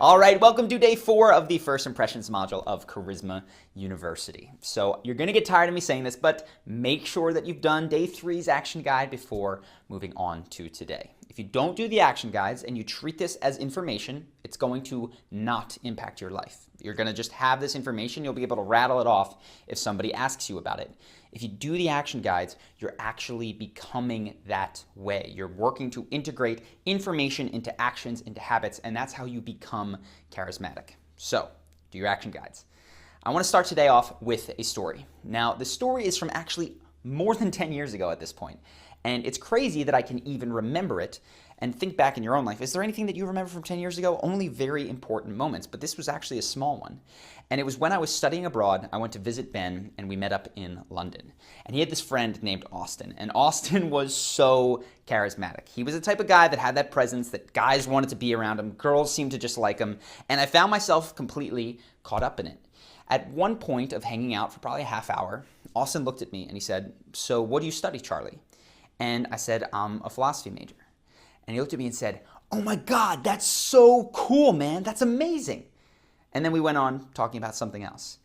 All right, welcome to day 4 of the First Impressions module of Charisma University. So you're going to get tired of me saying this, but make sure that you've done day 3's action guide before moving on to today. If you don't do the action guides and you treat this as information, it's going to not impact your life. You're going to just have this information. You'll be able to rattle it off if somebody asks you about it. If you do the action guides, you're actually becoming that way. You're working to integrate information into actions, into habits, and that's how you become charismatic. So, do your action guides. I want to start today off with a story. Now, the story is from actually more than 10 years ago at this point. And it's crazy that I can even remember it and think back in your own life. Is there anything that you remember from 10 years ago? Only very important moments, but this was actually a small one. And it was when I was studying abroad. I went to visit Ben, and we met up in London. And he had this friend named Austin, and Austin was so charismatic. He was the type of guy that had that presence that guys wanted to be around him. Girls seemed to just like him, and I found myself completely caught up in it. At one point of hanging out for probably a half hour, Austin looked at me and he said, "So what do you study, Charlie?" And I said, "I'm a philosophy major." And he looked at me and said, "Oh my God, that's so cool, man. That's amazing." And then we went on talking about something else.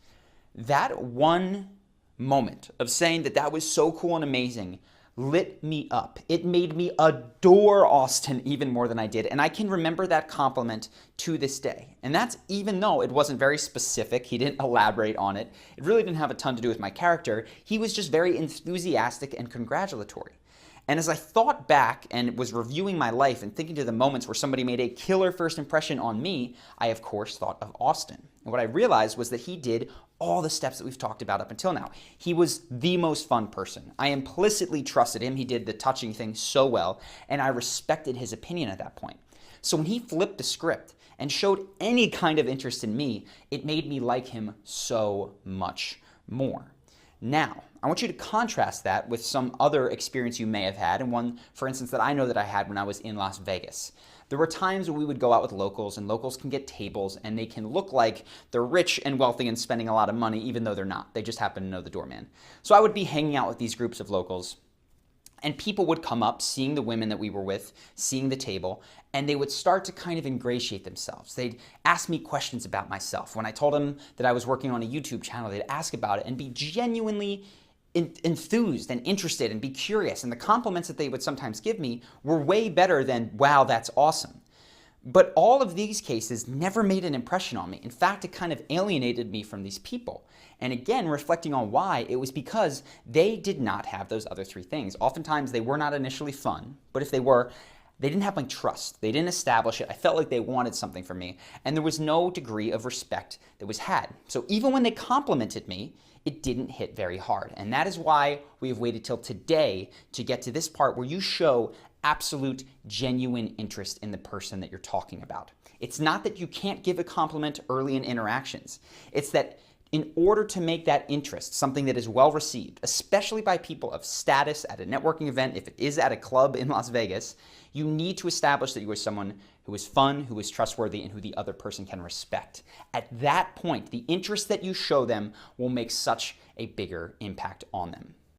That one moment of saying that that was so cool and amazing lit me up. It made me adore Austin even more than I did. And I can remember that compliment to this day. And that's even though it wasn't very specific. He didn't elaborate on it. It really didn't have a ton to do with my character. He was just very enthusiastic and congratulatory. And as I thought back and was reviewing my life and thinking to the moments where somebody made a killer first impression on me, I of course thought of Austin. And what I realized was that he did all the steps that we've talked about up until now. He was the most fun person. I implicitly trusted him. He did the touching thing so well, and I respected his opinion at that point. So when he flipped the script and showed any kind of interest in me, it made me like him so much more. Now, I want you to contrast that with some other experience you may have had, and one, for instance, that I know that I had when I was in Las Vegas. There were times when we would go out with locals, and locals can get tables, and they can look like they're rich and wealthy and spending a lot of money, even though they're not. They just happen to know the doorman. So I would be hanging out with these groups of locals, and people would come up, seeing the women that we were with, seeing the table, and they would start to kind of ingratiate themselves. They'd ask me questions about myself. When I told them that I was working on a YouTube channel, they'd ask about it and be genuinely enthused and interested and be curious. And the compliments that they would sometimes give me were way better than, "Wow, that's awesome." But all of these cases never made an impression on me. In fact, it kind of alienated me from these people. And again, reflecting on why, it was because they did not have those other 3 things. Oftentimes, they were not initially fun, but if they were, they didn't have my trust. They didn't establish it. I felt like they wanted something from me, and there was no degree of respect that was had. So even when they complimented me, it didn't hit very hard. And that is why we have waited till today to get to this part where you show absolute, genuine interest in the person that you're talking about. It's not that you can't give a compliment early in interactions. It's that in order to make that interest something that is well received, especially by people of status at a networking event, if it is at a club in Las Vegas, you need to establish that you are someone who is fun, who is trustworthy, and who the other person can respect. At that point, the interest that you show them will make such a bigger impact on them.